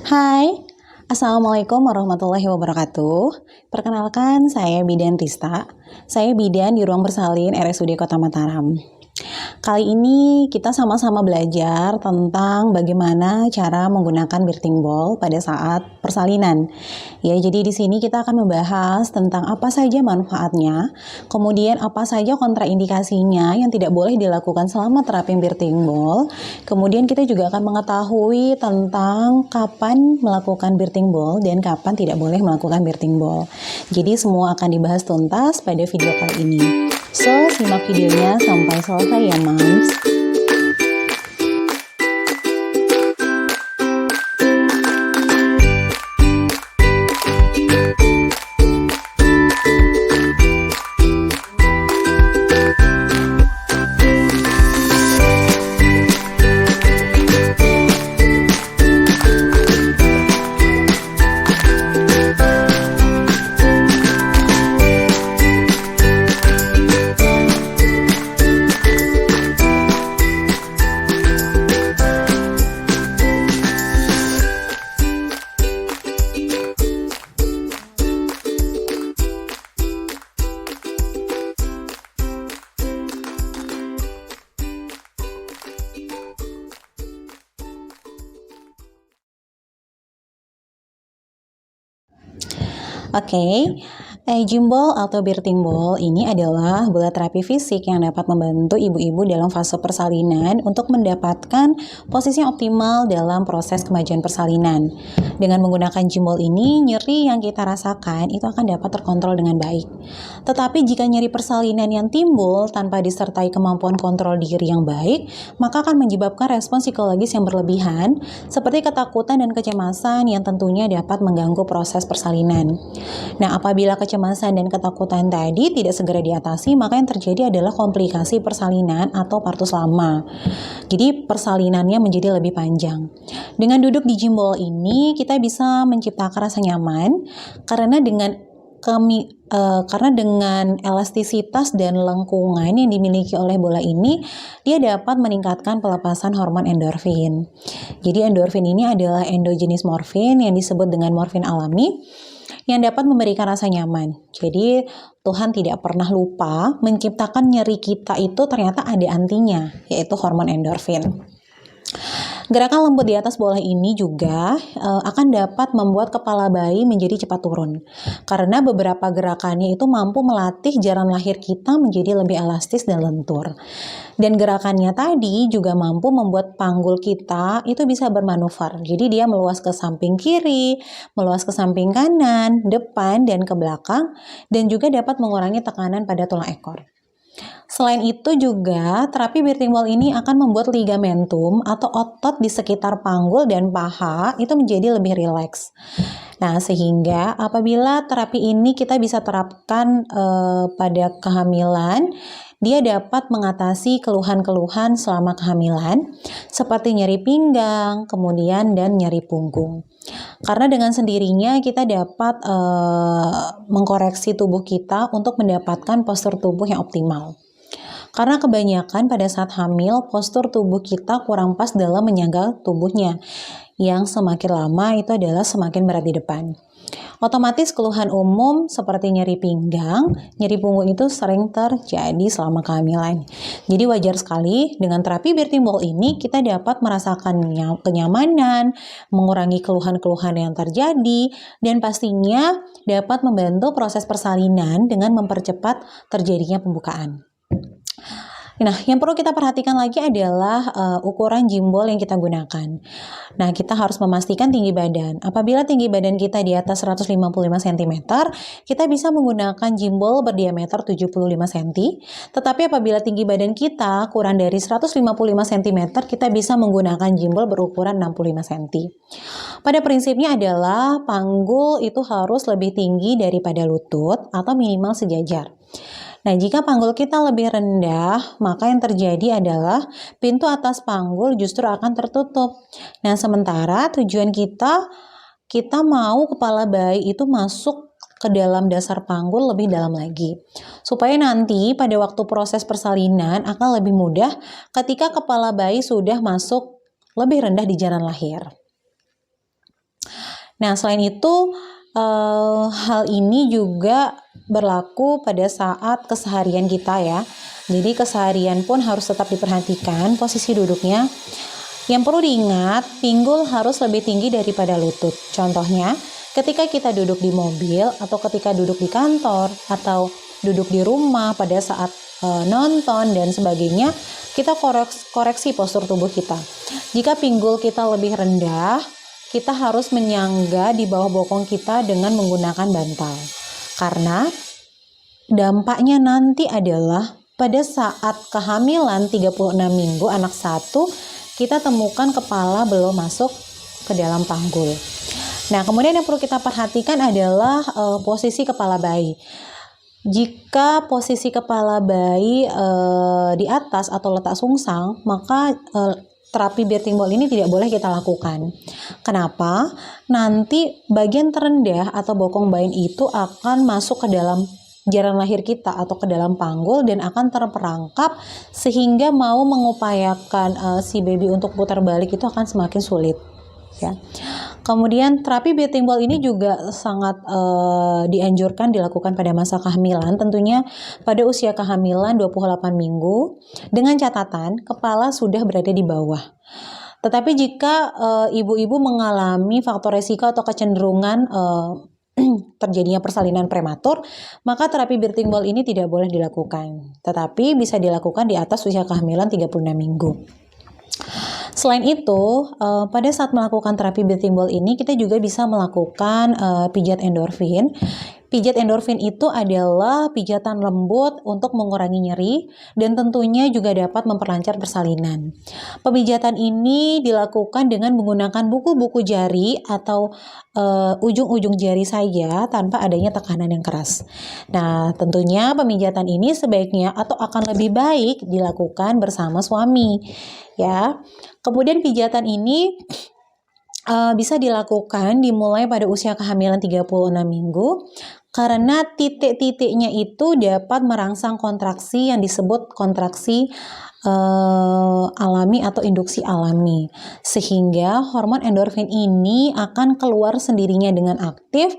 Hai, Assalamualaikum warahmatullahi wabarakatuh. Perkenalkan, saya Bidan Rista. Saya bidan di ruang bersalin RSUD Kota Mataram. Kali ini kita sama-sama belajar tentang bagaimana cara menggunakan birthing ball pada saat persalinan. Ya, jadi di sini kita akan membahas tentang apa saja manfaatnya, kemudian apa saja kontraindikasinya yang tidak boleh dilakukan selama terapi birthing ball. Kemudian kita juga akan mengetahui tentang kapan melakukan birthing ball dan kapan tidak boleh melakukan birthing ball. Jadi semua akan dibahas tuntas pada video kali ini. So, simak videonya sampai selesai ya, Moms. Oke, gym ball atau birthing ball ini adalah bola terapi fisik yang dapat membantu ibu-ibu dalam fase persalinan untuk mendapatkan posisi yang optimal dalam proses kemajuan persalinan. Dengan menggunakan gym ball ini, nyeri yang kita rasakan itu akan dapat terkontrol dengan baik. Tetapi jika nyeri persalinan yang timbul tanpa disertai kemampuan kontrol diri yang baik, maka akan menyebabkan respon psikologis yang berlebihan, seperti ketakutan dan kecemasan yang tentunya dapat mengganggu proses persalinan. Nah, apabila kecemasan dan ketakutan tadi tidak segera diatasi, maka yang terjadi adalah komplikasi persalinan atau partus lama. Jadi persalinannya menjadi lebih panjang. Dengan duduk di gym ball ini, kita bisa menciptakan rasa nyaman karena dengan elastisitas dan lengkungan yang dimiliki oleh bola ini, dia dapat meningkatkan pelepasan hormon endorfin. Jadi endorfin ini adalah endogenis morfin yang disebut dengan morfin alami yang dapat memberikan rasa nyaman. Jadi Tuhan tidak pernah lupa menciptakan nyeri kita itu ternyata ada antinya, yaitu hormon endorfin. Gerakan lembut di atas bola ini juga akan dapat membuat kepala bayi menjadi cepat turun. Karena beberapa gerakannya itu mampu melatih jaran lahir kita menjadi lebih elastis dan lentur. Dan gerakannya tadi juga mampu membuat panggul kita itu bisa bermanuver. Jadi dia meluas ke samping kiri, meluas ke samping kanan, depan, dan ke belakang. Dan juga dapat mengurangi tekanan pada tulang ekor. Selain itu juga, terapi birthing ball ini akan membuat ligamentum atau otot di sekitar panggul dan paha itu menjadi lebih rileks. Nah, sehingga apabila terapi ini kita bisa terapkan pada kehamilan, dia dapat mengatasi keluhan-keluhan selama kehamilan, seperti nyeri pinggang, kemudian dan nyeri punggung. Karena dengan sendirinya kita dapat mengkoreksi tubuh kita untuk mendapatkan postur tubuh yang optimal. Karena kebanyakan pada saat hamil, postur tubuh kita kurang pas dalam menyangga tubuhnya, yang semakin lama itu adalah semakin berat di depan. Otomatis keluhan umum seperti nyeri pinggang, nyeri punggung itu sering terjadi selama kehamilan. Jadi wajar sekali dengan terapi birthing ball ini kita dapat merasakan kenyamanan, mengurangi keluhan-keluhan yang terjadi, dan pastinya dapat membantu proses persalinan dengan mempercepat terjadinya pembukaan. Nah, yang perlu kita perhatikan lagi adalah ukuran gym ball yang kita gunakan. Nah, kita harus memastikan tinggi badan. Apabila tinggi badan kita di atas 155 cm, kita bisa menggunakan gym ball berdiameter 75 cm. Tetapi apabila tinggi badan kita kurang dari 155 cm, kita bisa menggunakan gym ball berukuran 65 cm. Pada prinsipnya adalah panggul itu harus lebih tinggi daripada lutut atau minimal sejajar. Nah, jika panggul kita lebih rendah, maka yang terjadi adalah pintu atas panggul justru akan tertutup. Nah, sementara tujuan kita mau kepala bayi itu masuk ke dalam dasar panggul lebih dalam lagi. Supaya nanti pada waktu proses persalinan akan lebih mudah ketika kepala bayi sudah masuk lebih rendah di jalan lahir. Nah, selain itu hal ini juga berlaku pada saat keseharian kita ya. Jadi keseharian pun harus tetap diperhatikan posisi duduknya. Yang perlu diingat, pinggul harus lebih tinggi daripada lutut. Contohnya, ketika kita duduk di mobil atau ketika duduk di kantor atau duduk di rumah pada saat nonton dan sebagainya, kita koreksi postur tubuh kita. Jika pinggul kita lebih rendah, kita harus menyangga di bawah bokong kita dengan menggunakan bantal. Karena dampaknya nanti adalah pada saat kehamilan 36 minggu anak satu, kita temukan kepala belum masuk ke dalam panggul. Nah, kemudian yang perlu kita perhatikan adalah posisi kepala bayi. Jika posisi kepala bayi di atas atau letak sungsang, maka terapi birthing ball ini tidak boleh kita lakukan. Kenapa? Nanti bagian terendah atau bokong bayi itu akan masuk ke dalam jalan lahir kita atau ke dalam panggul dan akan terperangkap sehingga mau mengupayakan si baby untuk putar balik itu akan semakin sulit ya. Kemudian terapi birthing ball ini juga sangat dianjurkan dilakukan pada masa kehamilan, tentunya pada usia kehamilan 28 minggu dengan catatan kepala sudah berada di bawah. Tetapi jika ibu-ibu mengalami faktor resiko atau kecenderungan terjadinya persalinan prematur, maka terapi birthing ball ini tidak boleh dilakukan. Tetapi bisa dilakukan di atas usia kehamilan 36 minggu. Selain itu, pada saat melakukan terapi birthing ball ini, kita juga bisa melakukan pijat endorfin. Pijat endorfin itu adalah pijatan lembut untuk mengurangi nyeri dan tentunya juga dapat memperlancar persalinan. Pemijatan ini dilakukan dengan menggunakan buku-buku jari atau ujung-ujung jari saja tanpa adanya tekanan yang keras. Nah, tentunya pemijatan ini sebaiknya atau akan lebih baik dilakukan bersama suami, ya. Kemudian pijatan ini bisa dilakukan dimulai pada usia kehamilan 36 minggu karena titik-titiknya itu dapat merangsang kontraksi yang disebut kontraksi alami atau induksi alami, sehingga hormon endorfin ini akan keluar sendirinya dengan aktif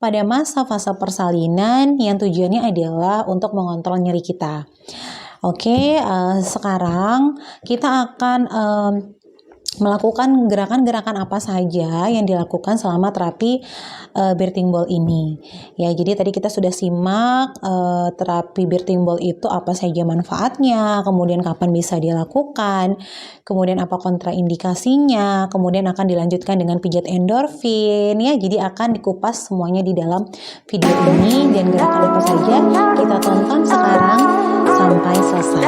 pada masa fase persalinan yang tujuannya adalah untuk mengontrol nyeri kita. Oke, sekarang kita akan melakukan gerakan-gerakan apa saja yang dilakukan selama terapi birthing ball ini. Ya, jadi tadi kita sudah simak terapi birthing ball itu apa saja manfaatnya, kemudian kapan bisa dilakukan, kemudian apa kontraindikasinya, kemudian akan dilanjutkan dengan pijat endorfin. Ya, jadi akan dikupas semuanya di dalam video ini dan gerakan apa saja kita tonton sekarang sampai selesai.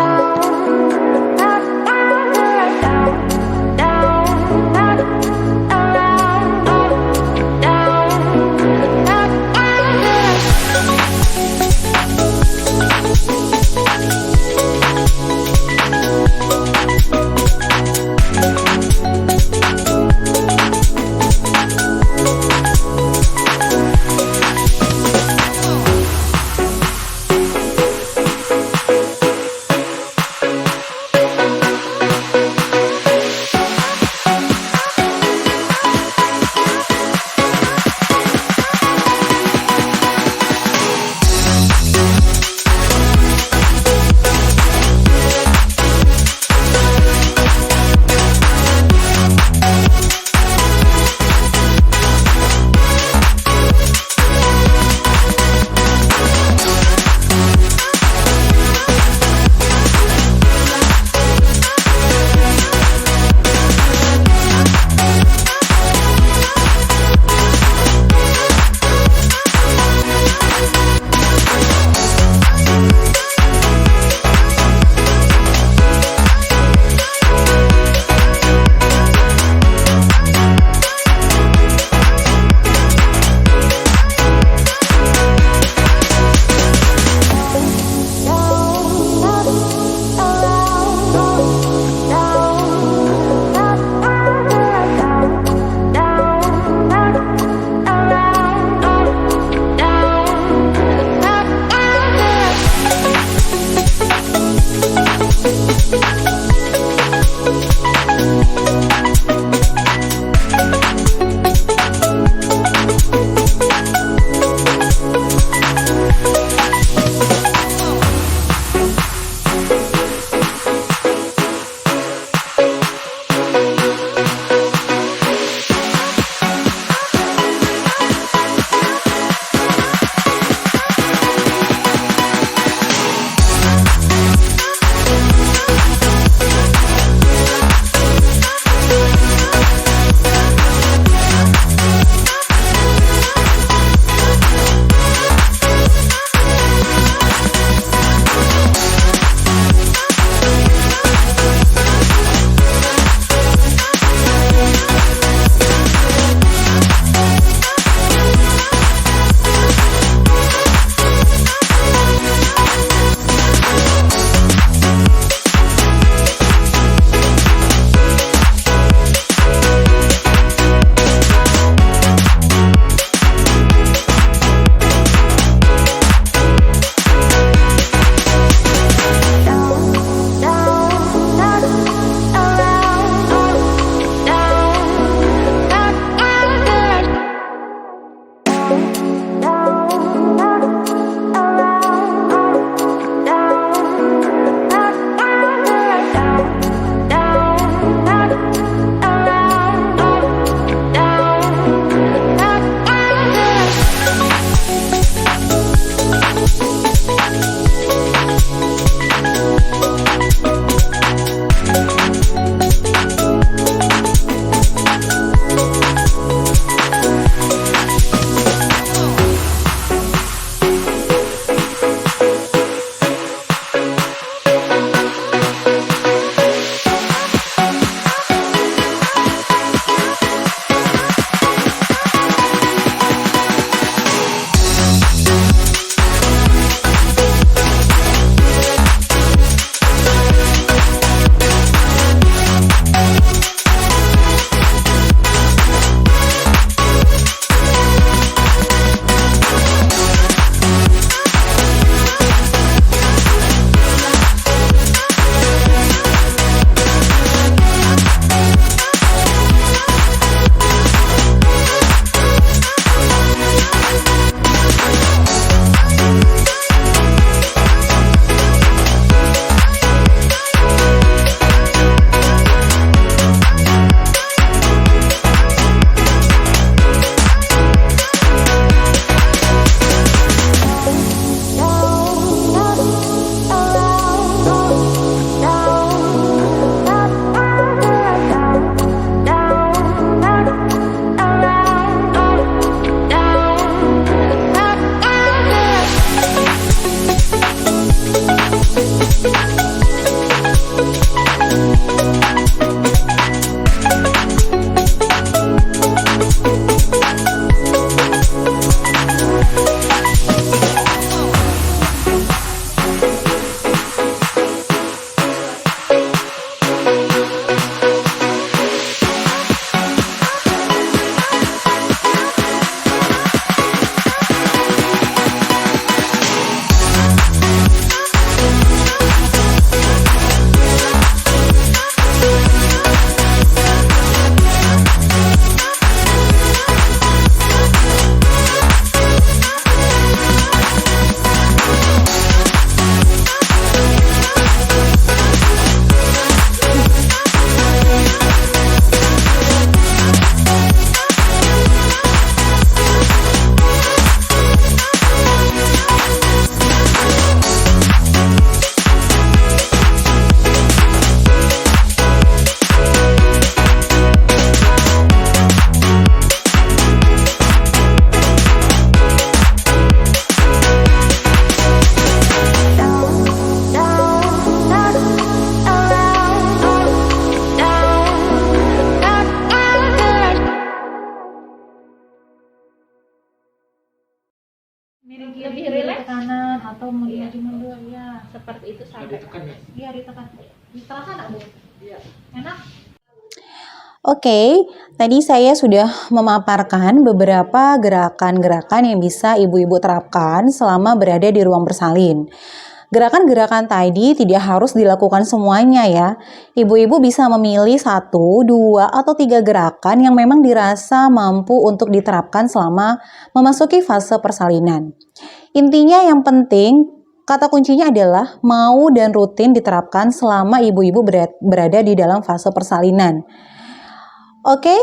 sampai kanan atau mundur ya seperti itu sampai ditekan ya? Iya ditekan. Terasa nggak Bu? Iya. Enak? Oke, tadi saya sudah memaparkan beberapa gerakan-gerakan yang bisa ibu-ibu terapkan selama berada di ruang bersalin. Gerakan-gerakan tadi tidak harus dilakukan semuanya ya. Ibu-ibu bisa memilih 1, 2, atau 3 gerakan yang memang dirasa mampu untuk diterapkan selama memasuki fase persalinan. Intinya yang penting, kata kuncinya adalah mau dan rutin diterapkan selama ibu-ibu berada di dalam fase persalinan. Oke,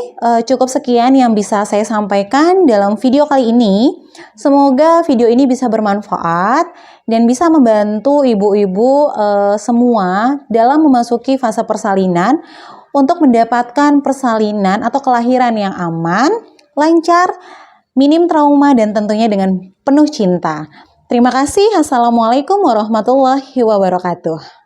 cukup sekian yang bisa saya sampaikan dalam video kali ini. Semoga video ini bisa bermanfaat dan bisa membantu ibu-ibu semua dalam memasuki fase persalinan untuk mendapatkan persalinan atau kelahiran yang aman, lancar, minim trauma, dan tentunya dengan penuh cinta. Terima kasih. Assalamualaikum warahmatullahi wabarakatuh.